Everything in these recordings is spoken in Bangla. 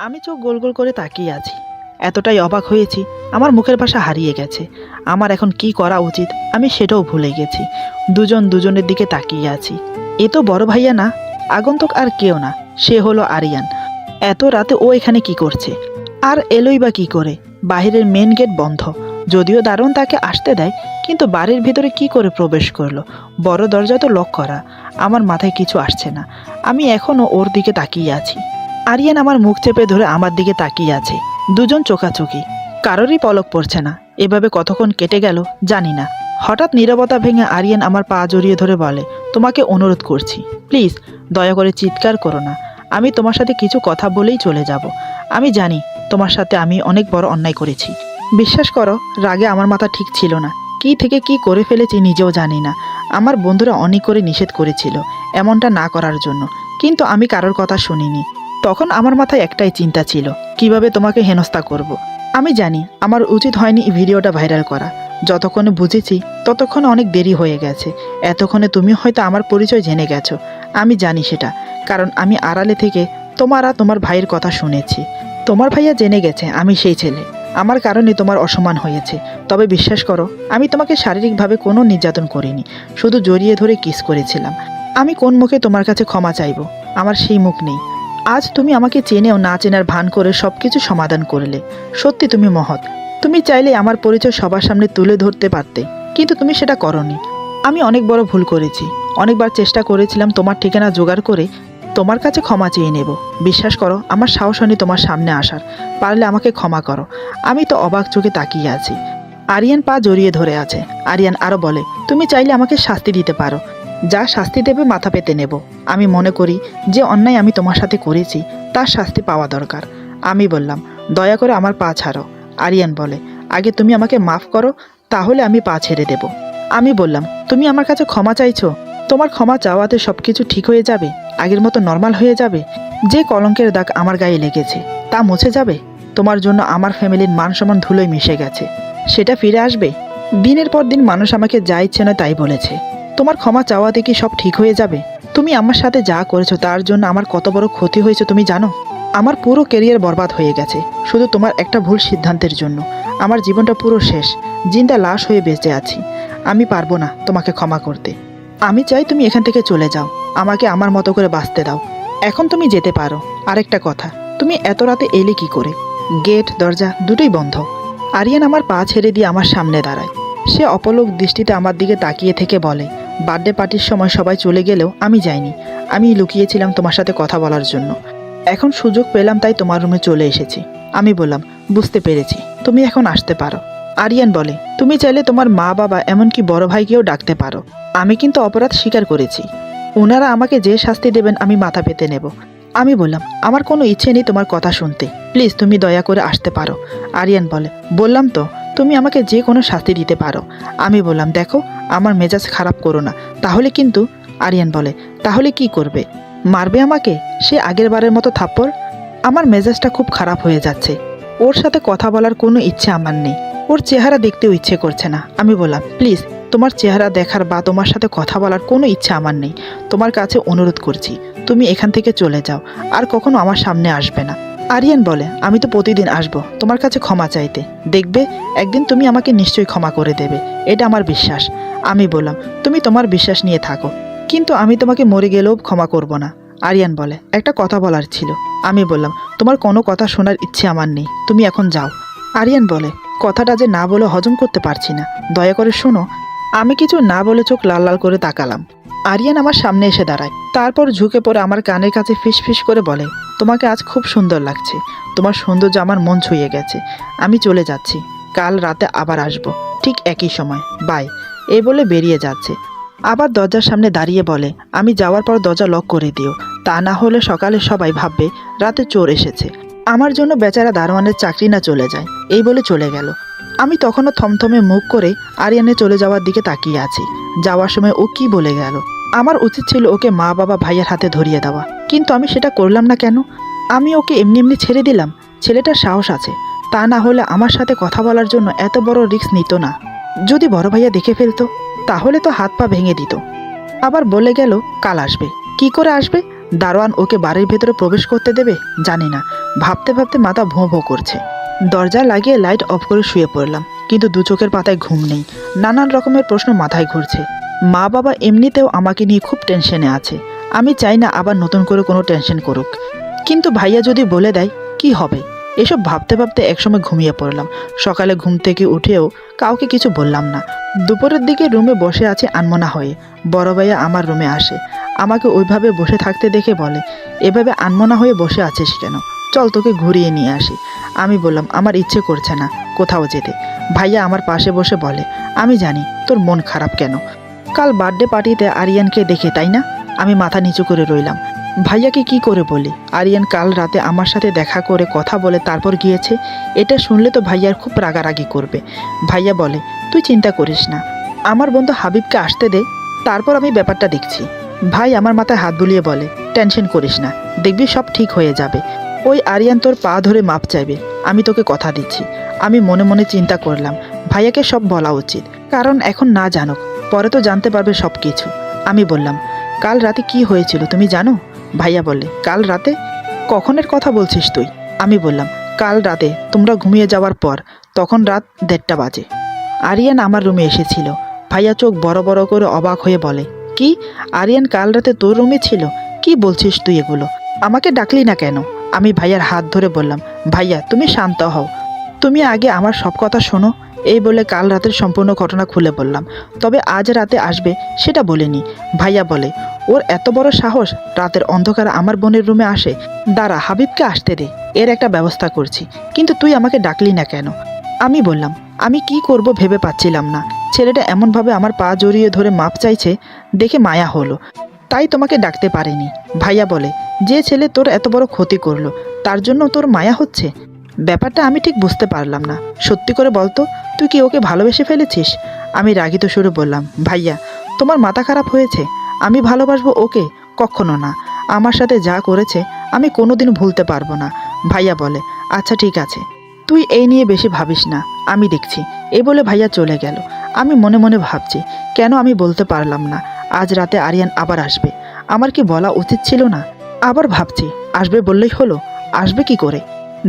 আমি চোখ গোল গোল করে তাকিয়ে আছি। এতটাই অবাক হয়েছি, আমার মুখের ভাষা হারিয়ে গেছে। আমার এখন কি করা উচিত আমি সেটাও ভুলে গেছি। দুজন দুজনের দিকে তাকিয়ে আছি। এ তো বড় ভাইয়া না, আগন্তুক আর কেউ না, সে হলো আরিয়ান। এত রাতে ও এখানে কি করছে? আর এলোই বা কি করে? বাহিরের মেন গেট বন্ধ, যদিও দারোয়ান তাকে আসতে দেয়, কিন্তু বাড়ির ভিতরে কি করে প্রবেশ করলো? বড় দরজা তো লক করা। আমার মাথায় কিছু আসছে না। আমি এখনও ওর দিকে তাকিয়ে আছি। আরিয়ান আমার মুখ চেপে ধরে আমার দিকে তাকিয়ে আছে। দুজন চোখাচোখি, কারোরই পলক পড়ছে না। এভাবে কতক্ষণ কেটে গেল জানি না। হঠাৎ নীরবতা ভেঙে আরিয়ান আমার পা জড়িয়ে ধরে বলে, তোমাকে অনুরোধ করছি, প্লিজ দয়া করে চিৎকার করো না। আমি তোমার সাথে কিছু কথা বলেই চলে যাব। আমি জানি তোমার সাথে আমি অনেক বড় অন্যায় করেছি। বিশ্বাস করো, রাগে আমার মাথা ঠিক ছিল না। কি থেকে কি করে ফেলেছি নিজেও জানি না। আমার বন্ধুরা অনেক করে নিষেধ করেছিল এমনটা না করার জন্য, কিন্তু আমি কারোর কথা শুনিনি। তখন আমার মাথায় একটাই চিন্তা ছিল, কিভাবে তোমাকে হেনস্থা করব। আমি জানি আমার উচিত হয়নি এই ভিডিওটা ভাইরাল করা। যতক্ষণে বুঝেছি ততক্ষণে অনেক দেরি হয়ে গেছে। এতক্ষণে তুমি হয়তো আমার পরিচয় জেনে গেছো। আমি জানি সেটা, কারণ আমি আড়ালে থেকে তোমার আর তোমার ভাইয়ের কথা শুনেছি। তোমার ভাইয়া জেনে গেছে আমি সেই ছেলে। আমার কারণে তোমার অসম্মান হয়েছে। তবে বিশ্বাস করো, আমি তোমাকে শারীরিকভাবে কোনো নির্যাতন করিনি, শুধু জড়িয়ে ধরে কিস করেছিলাম। আমি কোন মুখে তোমার কাছে ক্ষমা চাইবো? আমার সেই মুখ নেই। আজ তুমি আমাকে চেনেও না চেনার ভান করে সব কিছু সমাধান করলে। সত্যি তুমি মহৎ। তুমি চাইলে আমার পরিচয় সবার সামনে তুলে ধরতে পারতে, কিন্তু তুমি সেটা করনি। আমি অনেক বড় ভুল করেছি। অনেকবার চেষ্টা করেছিলাম তোমার ঠিকানা জোগাড় করে তোমার কাছে ক্ষমা চেয়ে নেব। বিশ্বাস করো, আমার সাহস হয়নি তোমার সামনে আসার। পারলে আমাকে ক্ষমা করো। আমি তো অবাক চোখে তাকিয়ে আছি। আরিয়ান পা জড়িয়ে ধরে আছে। আরিয়ান আরও বলে, তুমি চাইলে আমাকে শাস্তি দিতে পারো। যা শাস্তি দেবে মাথা পেতে নেব। আমি মনে করি যে অন্যায় আমি তোমার সাথে করেছি তার শাস্তি পাওয়া দরকার। আমি বললাম, দয়া করে আমার পা ছাড়ো। আরিয়ান বলে, আগে তুমি আমাকে মাফ করো, তাহলে আমি পা ছেড়ে দেব। আমি বললাম, তুমি আমার কাছে ক্ষমা চাইছো? তোমার ক্ষমা চাওয়াতে সব কিছু ঠিক হয়ে যাবে? আগের মতো নর্মাল হয়ে যাবে? যে কলঙ্কের দাগ আমার গায়ে লেগেছে তা মুছে যাবে? তোমার জন্য আমার ফ্যামিলির মান সম্মান ধুলোয় মিশে গেছে, সেটা ফিরে আসবে? দিনের পর দিন মানুষ আমাকে যা ইচ্ছে নয় তাই বলেছে। তোমার ক্ষমা চাওয়াতে কি সব ঠিক হয়ে যাবে? তুমি আমার সাথে যা করেছো তার জন্য আমার কত বড় ক্ষতি হয়েছে তুমি জানো? আমার পুরো ক্যারিয়ার বরবাদ হয়ে গেছে শুধু তোমার একটা ভুল সিদ্ধান্তের জন্য। আমার জীবনটা পুরো শেষ, জিন্দা লাশ হয়ে বেঁচে আছি। আমি পারবো না তোমাকে ক্ষমা করতে। আমি চাই তুমি এখান থেকে চলে যাও, আমাকে আমার মতো করে বাঁচতে দাও। এখন তুমি যেতে পারো। আরেকটা কথা, তুমি এত রাতে এলে কি করে? গেট দরজা দুটোই বন্ধ। আরিয়ান আমার পা ছেড়ে দিয়ে আমার সামনে দাঁড়ায়। সে অপলক দৃষ্টিতে আমার দিকে তাকিয়ে থেকে বলে, বার্থডে পার্টির সময় সবাই চলে গেলেও আমি যাইনি। আমি লুকিয়েছিলাম তোমার সাথে কথা বলার জন্য। এখন সুযোগ পেলাম তাই তোমার রুমে চলে এসেছি। আমি বললাম, বুঝতে পেরেছি, তুমি এখন আসতে পারো। আরিয়ান বলে, তুমি চাইলে তোমার মা বাবা এমনকি বড় ভাইকেও ডাকতে পারো। আমি কিন্তু অপরাধ স্বীকার করেছি। ওনারা আমাকে যে শাস্তি দেবেন আমি মাথা পেতে নেব। আমি বললাম, আমার কোনো ইচ্ছে নেই তোমার কথা শুনতে, প্লিজ তুমি দয়া করে আসতে পারো। আরিয়ান বলে, বললাম তো তুমি আমাকে যে কোনো শাস্তি দিতে পারো। আমি বললাম, দেখো আমার মেজাজ খারাপ করো না, তাহলে কিন্তু। আরিয়ান বলে, তাহলে কি করবে? মারবে আমাকে? সে আগের বারের মতো থাপ্পড়? আমার মেজাজটা খুব খারাপ হয়ে যাচ্ছে। ওর সাথে কথা বলার কোনো ইচ্ছে আমার নেই। ওর চেহারা দেখতেও ইচ্ছে করছে না। আমি বললাম, প্লিজ তোমার চেহারা দেখার বা তোমার সাথে কথা বলার কোনো ইচ্ছা আমার নেই। তোমার কাছে অনুরোধ করছি, তুমি এখান থেকে চলে যাও, আর কখনো আমার সামনে আসবে না। আরিয়ান বলে, আমি তো প্রতিদিন আসবো তোমার কাছে ক্ষমা চাইতে। দেখবে একদিন তুমি আমাকে নিশ্চয়ই ক্ষমা করে দেবে, এটা আমার বিশ্বাস। আমি বললাম, তুমি তোমার বিশ্বাস নিয়ে থাকো, কিন্তু আমি তোমাকে মরে গেলেও ক্ষমা করব না। আরিয়ান বলে, একটা কথা বলার ছিল। আমি বললাম, তোমার কোনো কথা শোনার ইচ্ছে আমার নেই, তুমি এখন যাও। আরিয়ান বলে, কথাটা যে না বলে হজম করতে পারছি না, দয়া করে শোনো। আমি কিছু না বলে চোখ লাল লাল করে তাকালাম। আরিয়ান আমার সামনে এসে দাঁড়ায়, তারপর ঝুঁকে পড়ে আমার কানের কাছে ফিস ফিস করে বলে, তোমাকে আজ খুব সুন্দর লাগছে। তোমার সৌন্দর্য আমার মন ছুঁয়ে গেছে। আমি চলে যাচ্ছি, কাল রাতে আবার আসব, ঠিক একই সময়, বাই। এই বলে বেরিয়ে যাচ্ছে। আবার দরজার সামনে দাঁড়িয়ে বলে, আমি যাওয়ার পর দরজা লক করে দিও, তা না হলে সকালে সবাই ভাববে রাতে চোর এসেছে। আমার জন্য বেচারা দারোয়ানের চাকরি না চলে যায়। এই বলে চলে গেল। আমি তখনও থমথমে মুখ করে আরিয়ানে চলে যাওয়ার দিকে তাকিয়ে আছি। যাওয়ার সময় ও কি বলে গেল? আমার উচিত ছিল ওকে মা বাবা ভাইয়ের হাতে ধরিয়ে দেওয়া, কিন্তু আমি সেটা করলাম না কেন? আমি ওকে এমনি এমনি ছেড়ে দিলাম। ছেলেটার সাহস আছে, তা না হলে আমার সাথে কথা বলার জন্য এত বড় রিস্ক নিত না। যদি বড় ভাইয়া দেখে ফেলতো তাহলে তো হাত পা ভেঙে দিত। আবার বলে গেল কাল আসবে। কি করে আসবে? দারোয়ান ওকে বাড়ির ভেতরে প্রবেশ করতে দেবে জানি না, ভাবতে ভাবতে মাথা ভোঁ ভোঁ করছে। দরজা লাগিয়ে লাইট অফ করে শুয়ে পড়লাম, কিন্তু দু চোখের পাতায় ঘুম নেই। নানান রকমের প্রশ্ন মাথায় ঘুরছে। মা বাবা এমনিতেও আমাকে নিয়ে খুব টেনশনে আছে, আমি চাই না আবার নতুন করে কোনো টেনশন করুক। কিন্তু ভাইয়া যদি বলে দেয় কি হবে? এসব ভাবতে ভাবতে একসময় ঘুমিয়ে পড়লাম। সকালে ঘুম থেকে উঠেও কাউকে কিছু বললাম না। দুপুরের দিকে রুমে বসে আছে আনমনা হয়ে। বড় ভাইয়া আমার রুমে আসে, আমাকে ওইভাবে বসে থাকতে দেখে বলে, এভাবে আনমনা হয়ে বসে আছিস কেন? চল তোকে ঘুরিয়ে নিয়ে আসি। আমি বললাম আমার ইচ্ছে করছে না কোথাও যেতে। ভাইয়া আমার পাশে বসে বলে, আমি জানি তোর মন খারাপ কেন। কাল বার্থডে পার্টিতে আরিয়ানকে দেখে, তাই না? আমি মাথা নিচু করে রইলাম। ভাইয়াকে কি করে বলি আরিয়ান কাল রাতে আমার সাথে দেখা করে কথা বলে তারপর গিয়েছে? এটা শুনলে তো ভাইয়ার খুব রাগারাগি করবে। ভাইয়া বলে, তুই চিন্তা করিস না, আমার বন্ধু হাবিবকে আসতে দে, তারপর আমি ব্যাপারটা দেখছি। ভাই আমার মাথায় হাত বুলিয়ে বলে, টেনশন করিস না, দেখবি সব ঠিক হয়ে যাবে। ওই আরিয়ান তোর পা ধরে মাপ চাইবে, আমি তোকে কথা দিচ্ছি। আমি মনে মনে চিন্তা করলাম ভাইয়াকে সব বলা উচিত, কারণ এখন না জানুক, পরে তো জানতে পারবে সব কিছু। আমি বললাম, কাল রাতে কি হয়েছিল তুমি জানো? ভাইয়া বলে, কাল রাতে? কখনের কথা বলছিস তুই? আমি বললাম, কাল রাতে তোমরা ঘুমিয়ে যাওয়ার পর, তখন রাত 1:30 বাজে। আরিয়ান আমার রুমে এসেছিল। ভাইয়া চোখ বড় বড় করে অবাক হয়ে বলে, কি? আরিয়ান কাল রাতে তোর রুমে ছিল? কি বলছিস তুই এগুলো? আমাকে ডাকলি না কেন? আমি ভাইয়ার হাত ধরে বললাম, ভাইয়া তুমি শান্ত হও, তুমি আগে আমার সব কথা শোনো। এই বলে কাল রাতের সম্পূর্ণ ঘটনা খুলে বললাম। তবে আজ রাতে আসবে সেটা বলিনি। ভাইয়া বলে, ওর এত বড় সাহস রাতের অন্ধকারে আমার বোনের রুমে আসে? দাঁড়া, হাবিবকে আসতে দে, এর একটা ব্যবস্থা করছি। কিন্তু তুই আমাকে ডাকলি না কেন? আমি বললাম, আমি কি করব ভেবে পাচ্ছিলাম না। ছেলেটা এমনভাবে আমার পা জড়িয়ে ধরে মাপ চাইছে, দেখে মায়া হলো, তাই তোমাকে ডাকতে পারিনি। ভাইয়া বলে, যে ছেলে তোর এত বড় ক্ষতি করলো, তার জন্য তোর মায়া হচ্ছে? ব্যাপারটা আমি ঠিক বুঝতে পারলাম না। সত্যি করে বলতো, তুই কি ওকে ভালোবেসে ফেলেছিস? আমি রাগিত সুরে বললাম, ভাইয়া তোমার মাথা খারাপ হয়েছে? আমি ভালোবাসবো ওকে? কখনো না। আমার সাথে যা করেছে আমি কোনোদিন ভুলতে পারবো না। ভাইয়া বলে, আচ্ছা ঠিক আছে, তুই এই নিয়ে বেশি ভাবিস না, আমি দেখছি। এই বলে ভাইয়া চলে গেল। আমি মনে মনে ভাবছি, কেন আমি বলতে পারলাম না আজ রাতে আরিয়ান আবার আসবে? আমার কি বলা উচিত ছিল না? আবার ভাবছি, আসবে বললেই হলো, আসবে কি করে?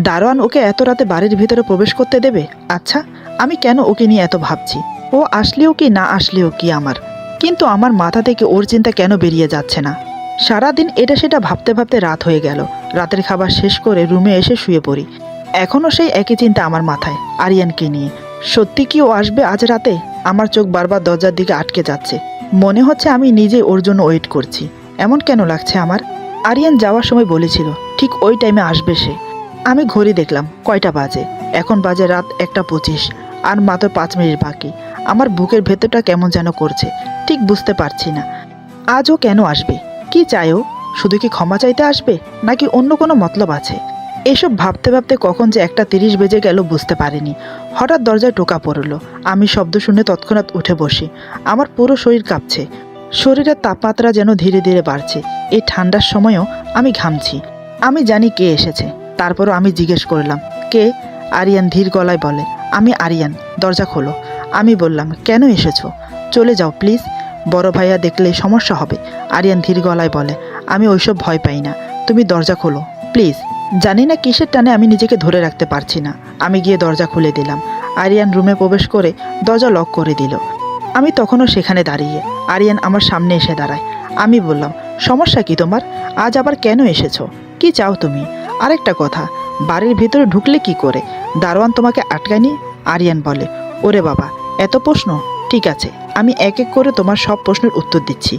দারোয়ান ওকে এত রাতে বাড়ির ভিতরে প্রবেশ করতে দেবে? আচ্ছা, আমি কেন ওকে নিয়ে এত ভাবছি? ও আসলেও কি না আসলেও কি আমার? কিন্তু আমার মাথা থেকে ওর চিন্তা কেন বেরিয়ে যাচ্ছে না? সারাদিন এটা সেটা ভাবতে ভাবতে রাত হয়ে গেল। রাতের খাবার শেষ করে রুমে এসে শুয়ে পড়ি। এখনও সেই একই চিন্তা আমার মাথায়, আরিয়ানকে নিয়ে। সত্যি কি ও আসবে আজ রাতে? আমার চোখ বারবার দরজার দিকে আটকে যাচ্ছে। মনে হচ্ছে আমি নিজে ওর জন্য ওয়েট করছি। এমন কেন লাগছে আমার? আরিয়ান যাওয়ার সময় বলেছিল ঠিক ওই টাইমে আসবে সে। আমি ঘড়ি দেখলাম, কয়টা বাজে? এখন বাজে রাত 1:25, আর মাত্র 5 মিনিট বাকি। আমার বুকের ভেতরটা কেমন যেন করছে, ঠিক বুঝতে পারছি না। আজও কেন আসবে? কি চায় ও? শুধু কি ক্ষমা চাইতে আসবে, নাকি অন্য কোনো মতলব আছে? এসব ভাবতে ভাবতে কখন যে 1:30 বেজে গেল বুঝতে পারিনি। হঠাৎ দরজায় টোকা পড়ল। আমি শব্দ শুনে তৎক্ষণাৎ উঠে বসি। আমার পুরো শরীর কাঁপছে, শরীরের তাপমাত্রা যেন ধীরে ধীরে বাড়ছে। এই ঠান্ডার সময়ও আমি ঘামছি। আমি জানি কে এসেছে, তারপরও আমি জিজ্ঞেস করলাম, কে? আরিয়ান ধীর গলায় বলে, আমি আরিয়ান, দরজা খোলো। আমি বললাম, কেন এসেছো? চলে যাও প্লিজ, বড় ভাইয়া দেখলে সমস্যা হবে। আরিয়ান ধীর গলায় বলে, আমি ওইসব ভয় পাই না, তুমি দরজা খোলো প্লিজ। জানি না কিসের টানে আমি নিজেকে ধরে রাখতে পারছি না। আমি গিয়ে দরজা খুলে দিলাম। আরিয়ান রুমে প্রবেশ করে দরজা লক করে দিল। আমি তখনও সেখানে দাঁড়িয়ে। আরিয়ান আমার সামনে এসে দাঁড়ায়। আমি বললাম, সমস্যা কি তোমার? আজ আবার কেন এসেছো? কি চাও তুমি? আরেকটা কথা, বাড়ির ভিতরে ঢুকলে কি করে? দারোয়ান তোমাকে আটকায়নি? আরিয়ান বলে, ওরে বাবা, এত প্রশ্ন? ঠিক আছে, আমি এক এক করে তোমার সব প্রশ্নের উত্তর দিচ্ছি।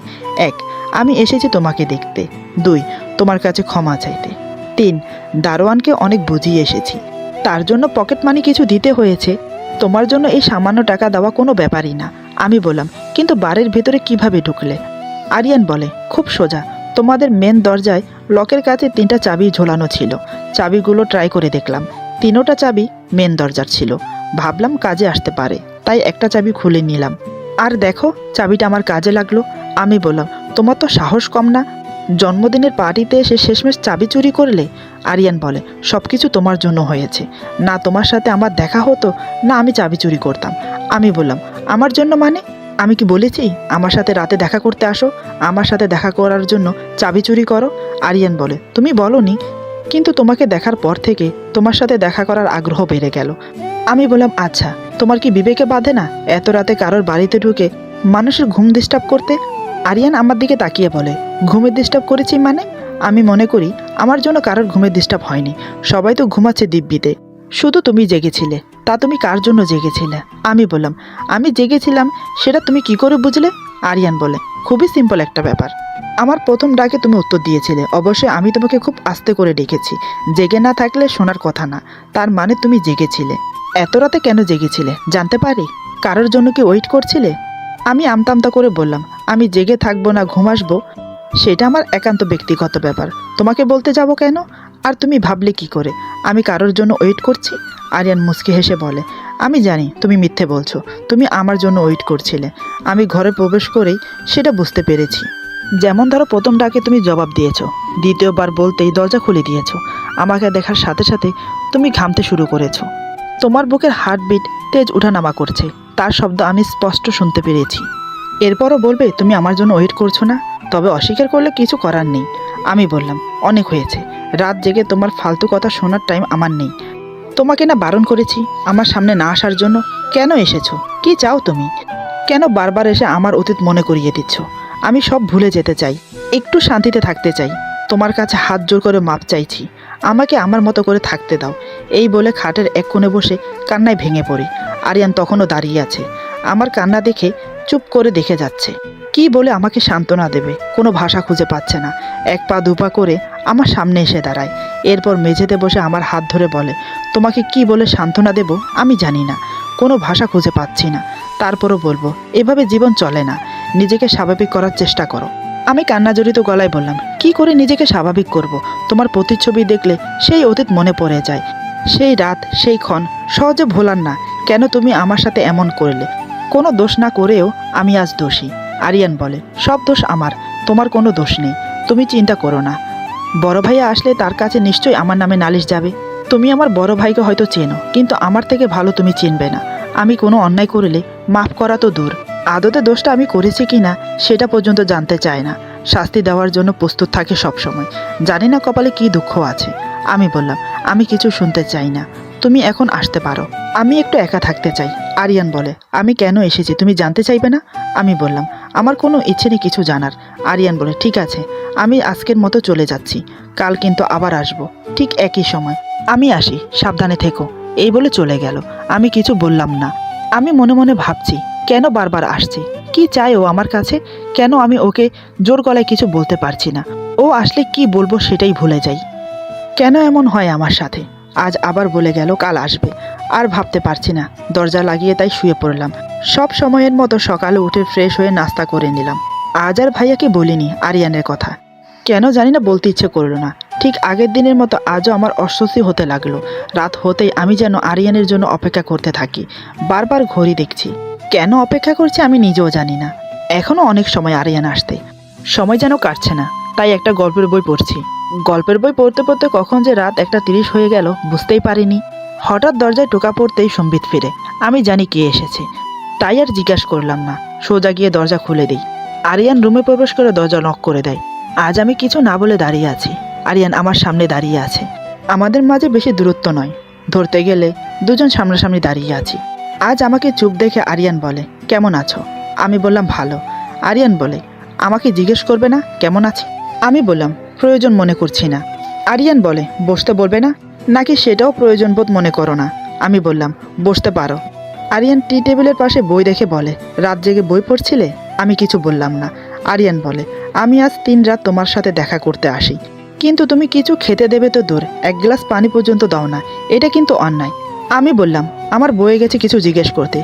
1, আমি এসেছি তোমাকে দেখতে। 2, তোমার কাছে ক্ষমা চাইতে। 3, দারোয়ানকে অনেক বুঝিয়ে এসেছি, তার জন্য পকেট মানি কিছু দিতে হয়েছে। তোমার জন্য এই সামান্য টাকা দেওয়া কোনো ব্যাপারই না। আমি বললাম, কিন্তু বাড়ির ভেতরে কিভাবে ঢুকলে? আরিয়ান বলে, খুব সোজা। তোমাদের মেন দরজায় লকের কাছে 3টা চাবি ঝোলানো ছিল। চাবিগুলো ট্রাই করে দেখলাম, 3টা চাবি মেন দরজার ছিল। ভাবলাম কাজে আসতে পারে, তাই একটা চাবি খুলে নিলাম। আর দেখো, চাবিটা আমার কাজে লাগলো। আমি বললাম, তোমার তো সাহস কম না, জন্মদিনের পার্টিতে এসে শেষমেশ চাবি চুরি করলে? আরিয়ান বলে, সব কিছু তোমার জন্য হয়েছে। না তোমার সাথে আমার দেখা হতো, না আমি চাবি চুরি করতাম। আমি বললাম, আমার জন্য মানে? আমি কি বলেছি আমার সাথে রাতে দেখা করতে আসো, আমার সাথে দেখা করার জন্য চাবি চুরি করো? আরিয়ান বলে, তুমি বলনি, কিন্তু তোমাকে দেখার পর থেকে তোমার সাথে দেখা করার আগ্রহ বেড়ে গেল। আমি বললাম, আচ্ছা, তোমার কি বিবেকে বাঁধে না এত রাতে কারোর বাড়িতে ঢুকে মানুষের ঘুম ডিস্টার্ব করতে? আরিয়ান আমার দিকে তাকিয়ে বলে, ঘুমের ডিস্টার্ব করেছি মানে? আমি মনে করি আমার জন্য কারোর ঘুমের ডিস্টার্ব হয়নি, সবাই তো ঘুমাচ্ছে দিব্যিতে, শুধু তুমি জেগেছিলে। তা তুমি কার জন্য জেগেছিলে? আমি বললাম, আমি জেগেছিলাম সেটা তুমি কি করে বুঝলে? আরিয়ান বলে, খুবই সিম্পল একটা ব্যাপার। আমার প্রথম ডাকে তুমি উত্তর দিয়েছিলে, অবশ্যই আমি তোমাকে খুব আস্তে করে ডেকেছি, জেগে না থাকলে শোনার কথা না, তার মানে তুমি জেগেছিলে। এত রাতে কেন জেগেছিলে জানতে পারি? কারোর জন্য কি ওয়েট করছিলে? আমি আমতা করে বললাম, আমি জেগে থাকবো না ঘুম আসবো সেটা আমার একান্ত ব্যক্তিগত ব্যাপার, তোমাকে বলতে যাব কেন? আর তুমি ভাবলে কি করে আমি কারোর জন্য ওয়েট করছি? আরিয়ান মুচকি হেসে বলে, আমি জানি তুমি মিথ্যে বলছো, তুমি আমার জন্য ওয়েট করছিলে। আমি ঘরে প্রবেশ করেই সেটা বুঝতে পেরেছি। যেমন ধরো, প্রথম ডাকে তুমি জবাব দিয়েছো, দ্বিতীয়বার বলতেই দরজা খুলে দিয়েছো, আমাকে দেখার সাথে সাথে তুমি ঘামতে শুরু করেছো, তোমার বুকের হার্টবিট তেজ উঠানামা করছে, তার শব্দ আমি স্পষ্ট শুনতে পেরেছি। এরপরও বলবে তুমি আমার জন্য ওয়েট করছো না? তবে অস্বীকার করলে কিছু করার নেই। আমি বললাম, অনেক হয়েছে, রাত জেগে তোমার ফালতু কথা শোনার টাইম আমার নেই। তোমাকে না বারণ করেছি আমার সামনে না আসার জন্য? কেন এসেছো? কি চাও তুমি? কেন বারবার এসে আমার অতীত মনে করিয়ে দিচ্ছ? আমি সব ভুলে যেতে চাই, একটু শান্তিতে থাকতে চাই, তোমার কাছে হাত জোর করে মাপ চাইছি, আমাকে আমার মতো করে থাকতে দাও। এই বলে খাটের এক কোণে বসে কান্নায় ভেঙে পড়ি। আরিয়ান তখনও দাঁড়িয়ে আছে, আমার কান্না দেখে চুপ করে দেখে যাচ্ছে। কি বলে আমাকে সান্ত্বনা দেবে কোনো ভাষা খুঁজে পাচ্ছে না। এক পা দুপা করে আমার সামনে এসে দাঁড়ায়, এরপর মেঝেতে বসে আমার হাত ধরে বলে, তোমাকে কি বলে সান্ত্বনা দেব আমি জানি না, কোনো ভাষা খুঁজে পাচ্ছি না, তারপরও বলবো এভাবে জীবন চলে না, নিজেকে স্বাভাবিক করার চেষ্টা করো। আমি কান্নাজড়িত গলায় বললাম, কি করে নিজেকে স্বাভাবিক করব? তোমার প্রতিচ্ছবি দেখলে সেই অতীত মনে পড়ে যায়, সেই রাত, সেই ক্ষণ সহজে ভোলার না। কেন তুমি আমার সাথে এমন করলে? কোনো দোষ না করেও আমি আজ দোষী। আরিয়ান বলে, সব দোষ আমার, তোমার কোনো দোষ নেই, তুমি চিন্তা করো না। বড় ভাইয়া আসলে তার কাছে নিশ্চয়ই আমার নামে নালিশ যাবে। তুমি আমার বড় ভাইকে হয়তো চেনো, কিন্তু আমার থেকে ভালো তুমি চিনবে না। আমি কোনো অন্যায় করলে মাফ করা তো দূর, আদতে দোষটা আমি করেছি কি না সেটা পর্যন্ত জানতে চায় না, শাস্তি দেওয়ার জন্য প্রস্তুত থাকে সব সময়। জানি না কপালে কি দুঃখ আছে। আমি বললাম, আমি কিছু শুনতে চাই না, তুমি এখন আসতে পারো, আমি একটু একা থাকতে চাই। আরিয়ান বলে, আমি কেন এসেছি তুমি জানতে চাইবে না? আমি বললাম, আমার কোনো ইচ্ছে নেই কিছু জানার। আরিয়ান বলে, ঠিক আছে, আমি আজকের মতো চলে যাচ্ছি, কাল কিন্তু আবার আসবো ঠিক একই সময়। আমি আসি, সাবধানে থেকো। এই বলে চলে গেল। আমি কিছু বললাম না। আমি মনে মনে ভাবছি, কেন বারবার আসছে, কি চায় ও আমার কাছে? কেন আমি ওকে জোর গলায় কিছু বলতে পারছি না? ও আসলে কি বলবো সেটাই ভুলে যাই। কেন এমন হয় আমার সাথে? আজ আবার বলে গেল কাল আসবে, আর ভাবতে পারছি না। দরজা লাগিয়ে তাই শুয়ে পড়লাম। সব সময়ের মতো সকালে উঠে ফ্রেশ হয়ে নাস্তা করে নিলাম। আজ আর ভাইয়াকে বলিনি আরিয়ানের কথা, কেন জানি না বলতে ইচ্ছে করলো না। ঠিক আগের দিনের মতো আজও আমার অস্বস্তি হতে লাগলো। রাত হতেই আমি যেন আরিয়ানের জন্য অপেক্ষা করতে থাকি। বারবার ঘড়ি দেখছি, কেন অপেক্ষা করছি আমি নিজেও জানি না। এখনও অনেক সময় আরিয়ান আসতে, সময় যেন কাটছে না। তাই একটা গল্পের বই পড়ছি। গল্পের বই পড়তে পড়তে কখন যে রাত 1:30 হয়ে গেল বুঝতেই পারিনি। হঠাৎ দরজায় টোকা পড়তেই সম্বিত ফিরে। আমি জানি কে এসেছে, তাই আর জিজ্ঞাসা করলাম না, সোজা গিয়ে দরজা খুলে দিই। আরিয়ান রুমে প্রবেশ করে দরজা নক করে দেয়। আজ আমি কিছু না বলে দাঁড়িয়ে আছি, আরিয়ান আমার সামনে দাঁড়িয়ে আছে। আমাদের মাঝে বেশি দূরত্ব নয়, ধরতে গেলে দুজন সামনাসামনি দাঁড়িয়ে আছি। আজ আমাকে চুপ দেখে আরিয়ান বলে, কেমন আছো? আমি বললাম, ভালো। আরিয়ান বলে, আমাকে জিজ্ঞেস করবে না কেমন আছি? আমি বললাম, প্রয়োজন মনে করছি না। আরিয়ান বলে, বসতে বলবে না নাকি সেটাও প্রয়োজন বোধ মনে করো না? আমি বললাম, বসতে পারো। আরিয়ান টি টেবিলের পাশে বই দেখে বলে, রাত জেগে বই পড়ছিলে? আমি কিছু বললাম না। আরিয়ান বলে, আমি আজ 3 রাত তোমার সাথে দেখা করতে আসি, কিন্তু তুমি কিছু খেতে দেবে তো দূর, এক গ্লাস পানি পর্যন্ত দাও না, এটা কিন্তু অন্যায়। আমি বললাম, আমার বয়ে গেছে কিছু জিজ্ঞেস করতে,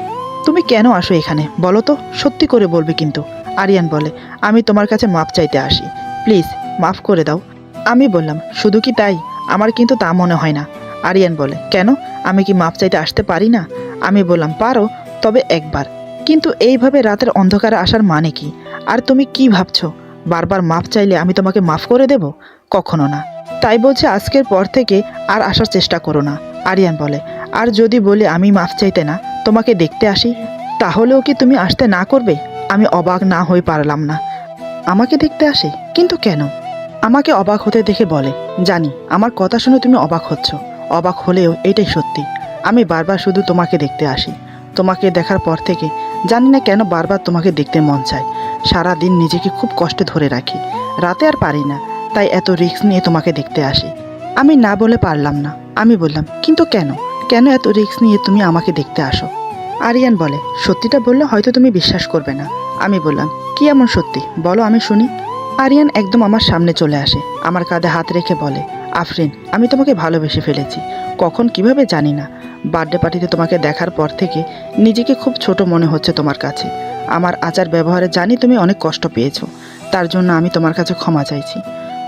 তুমি কেন আসো এখানে বলো তো, সত্যি করে বলবে কিন্তু। আরিয়ান বলে, আমি তোমার কাছে মাপ চাইতে আসি, প্লিজ মাফ করে দাও। আমি বললাম, শুধু কি তাই? আমার কিন্তু তা মনে হয় না। আরিয়ান বলে, কেন, আমি কি মাপ চাইতে আসতে পারি না? আমি বললাম, পারো, তবে একবার। কিন্তু এইভাবে রাতের অন্ধকারে আসার মানে কি? আর তুমি কি ভাবছো বারবার মাপ চাইলে আমি তোমাকে মাফ করে দেব? কখনো না। তাই বলছে আজকের পর থেকে আর আসার চেষ্টা করো না। আরিয়ান বলে, আর যদি বলি আমি মাফ চাইতে না, তোমাকে দেখতে আসি? তাহলেও কি তুমি আসতে না করবে? আমি অবাক না হয়ে পারলাম না। আমাকে দেখতে আসে, কিন্তু কেন? আমাকে অবাক হতে দেখে বলে, জানি আমার কথা শুনে তুমি অবাক হচ্ছ। অবাক হলেও এটাই সত্যি। আমি বারবার শুধু তোমাকে দেখতে আসি। তোমাকে দেখার পর থেকে জানি না কেন বারবার তোমাকে দেখতে মন চায়। সারা দিন নিজেকে খুব কষ্টে ধরে রাখি, রাতে আর পারি না, তাই এত রিস্ক নিয়ে তোমাকে দেখতে আসি। আমি না বলে পারলাম না। আমি বললাম, কিন্তু কেন কেন এত রিস্ক নিয়ে তুমি আমাকে দেখতে আসো? আরিয়ান বলে, সত্যিটা বললে হয়তো তুমি বিশ্বাস করবে না। আমি বললাম, কি এমন সত্যি বলো, আমি শুনি। আরিয়ান একদম আমার সামনে চলে আসে, আমার কাঁধে হাত রেখে বলে, আফরিন, আমি তোমাকে ভালোবেসে ফেলেছি। কখন কিভাবে জানি না। বার্থডে পার্টিতে তোমাকে দেখার পর থেকে নিজেকে খুব ছোট মনে হচ্ছে তোমার কাছে। আমার আচার ব্যবহারে জানি তুমি অনেক কষ্ট পেয়েছো, তার জন্য আমি তোমার কাছে ক্ষমা চাইছি।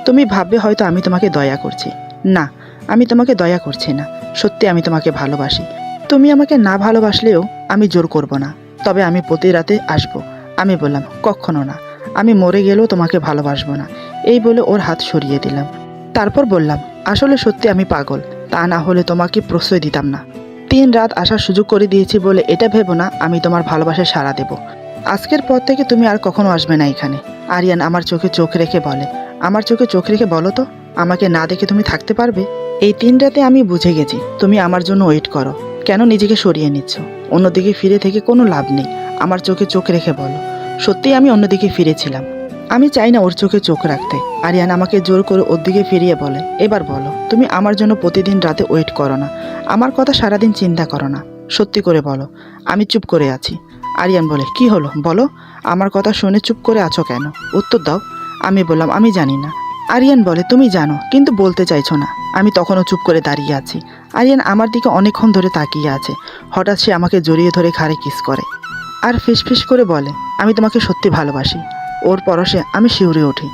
তুমি ভাববে হয়তো আমি তোমাকে দয়া করছি। না, আমি তোমাকে দয়া করছি না। সত্যি আমি তোমাকে ভালোবাসি। তুমি আমাকে না ভালোবাসলেও আমি জোর করব না, তবে আমি প্রতি রাতে আসবো। আমি বললাম, কখনো না। আমি মরে গেলেও তোমাকে ভালোবাসবো না। এই বলে ওর হাত সরিয়ে দিলাম। তারপর বললাম, আসলে সত্যি আমি পাগল, তা না হলে তোমাকে প্রশ্রয় দিতাম না। 3 রাত আসার সুযোগ করে দিয়েছি বলে এটা ভেবো না আমি তোমার ভালোবাসায় সাড়া দেব। আজকের পর থেকে তুমি আর কখনো আসবে না এখানে। আরিয়ান আমার চোখে চোখ রেখে বলে, আমার চোখে চোখ রেখে বলো তো, আমাকে না দেখে তুমি থাকতে পারবে? এই 3 রাতে আমি বুঝে গেছি তুমি আমার জন্য ওয়েট করো। কেন নিজেকে সরিয়ে নিচ্ছ? অন্যদিকে ফিরে থেকে কোনো লাভ নেই। আমার চোখে চোখ রেখে বলো। সত্যিই আমি অন্যদিকে ফিরেছিলাম। আমি চাই না ওর চোখে চোখ রাখতে। আরিয়ান আমাকে জোর করে ওর দিকে ফিরিয়ে বলে, এবার বলো, তুমি আমার জন্য প্রতিদিন রাতে ওয়েট করো না? আমার কথা সারাদিন চিন্তা করো না? সত্যি করে বলো। আমি চুপ করে আছি। আরিয়ান বলে, কি হলো বলো, আমার কথা শুনে চুপ করে আছো কেন? উত্তর দাও। আমি বললাম, আমি জানি না। আরিয়ান বলে, তুমি জানো কিন্তু বলতে চাইছো না। আমি তখনও চুপ করে দাঁড়িয়ে আছি। আরিয়ান আমার দিকে অনেকক্ষণ ধরে তাকিয়ে আছে। হঠাৎ সে আমাকে জড়িয়ে ধরে ঘাড়ে কিস করে আর ফিসফিস করে বলে, আমি তোমাকে সত্যি ভালোবাসি। ওর পরশে আমি শিউরে উঠি।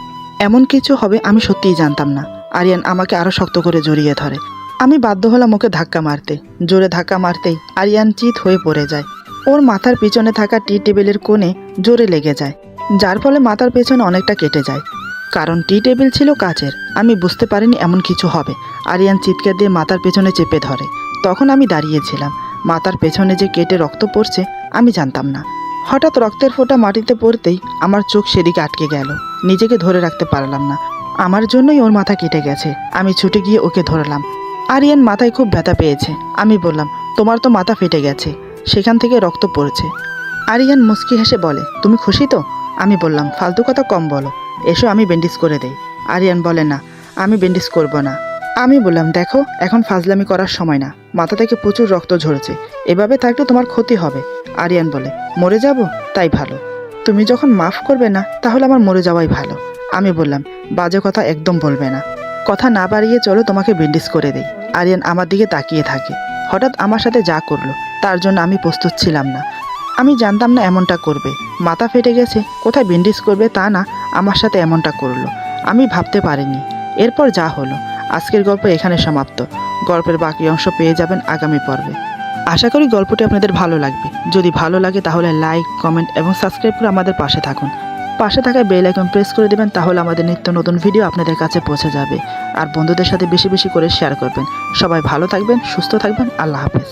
এমন কিছু হবে আমি সত্যিই জানতাম না। আরিয়ান আমাকে আরও শক্ত করে জড়িয়ে ধরে। আমি বাধ্য হলাম ওকে ধাক্কা মারতে। জোরে ধাক্কা মারতেই আরিয়ান চিৎ হয়ে পড়ে যায়। ওর মাথার পিছনে থাকা টি টেবিলের কোণে জোরে লেগে যায়, যার ফলে মাথার পেছনে অনেকটা কেটে যায়। কারণ টি টেবিল ছিল কাচের। আমি বুঝতে পারিনি এমন কিছু হবে। আরিয়ান চিৎকার দিয়ে মাথার পেছনে চেপে ধরে। তখন আমি দাঁড়িয়েছিলাম। মাথার পেছনে যে কেটে রক্ত পড়ছে আমি জানতাম না। হঠাৎ রক্তের ফোঁটা মাটিতে পড়তেই আমার চোখ সেদিকে আটকে গেল। নিজেকে ধরে রাখতে পারলাম না। আমার জন্যই ওর মাথা কেটে গেছে। আমি ছুটে গিয়ে ওকে ধরলাম। আরিয়ান মাথায় খুব ব্যথা পেয়েছে। আমি বললাম, তোমার তো মাথা ফেটে গেছে, সেখান থেকে রক্ত পড়ছে। আরিয়ান মুচকি হেসে বলে, তুমি খুশি তো? আমি বললাম, ফালতু কথা কম বলো, এসো আমি ব্যান্ডেজ করে দেই। আরিয়ান বলে, না, আমি ব্যান্ডেজ করব না। আমি বললাম, দেখো এখন ফাজলামি করার সময় না, মাথা থেকে প্রচুর রক্ত ঝরছে, এভাবে থাকলে তোমার ক্ষতি হবে। আরিয়ান বলে, মরে যাব? তাই ভালো। তুমি যখন মাফ করবে না তাহলে আমার মরে যাওয়াই ভালো। আমি বললাম, বাজে কথা একদম বলবে না। কথা না বাড়িয়ে চলো তোমাকে ব্যান্ডেজ করে দেই। আরিয়ান আমার দিকে তাকিয়ে থাকে। হঠাৎ আমার সাথে যা করলো তার জন্য আমি প্রস্তুত ছিলাম না। আমি জানতাম না এমনটা করবে। মাথা ফেটে গেছে, কোথায় ব্যান্ডেজ করবে তা না, আমার সাথে এমনটা করলো। আমি ভাবতে পারিনি। এরপর যা হলো। আজকের গল্প এখানে সমাপ্ত। গল্পের বাকি অংশ পেয়ে যাবেন আগামী পর্বে। আশা করি গল্পটি আপনাদের ভালো লাগবে। যদি ভালো লাগে তাহলে লাইক, কমেন্ট এবং সাবস্ক্রাইব করে আমাদের পাশে থাকুন। পাশে থাকা বেল আইকন প্রেস করে দেবেন, তাহলে আমাদের নিত্য নতুন ভিডিও আপনাদের কাছে পৌঁছে যাবে। আর বন্ধুদের সাথে বেশি বেশি করে শেয়ার করবেন। সবাই ভালো থাকবেন, সুস্থ থাকবেন। আল্লাহ হাফেজ।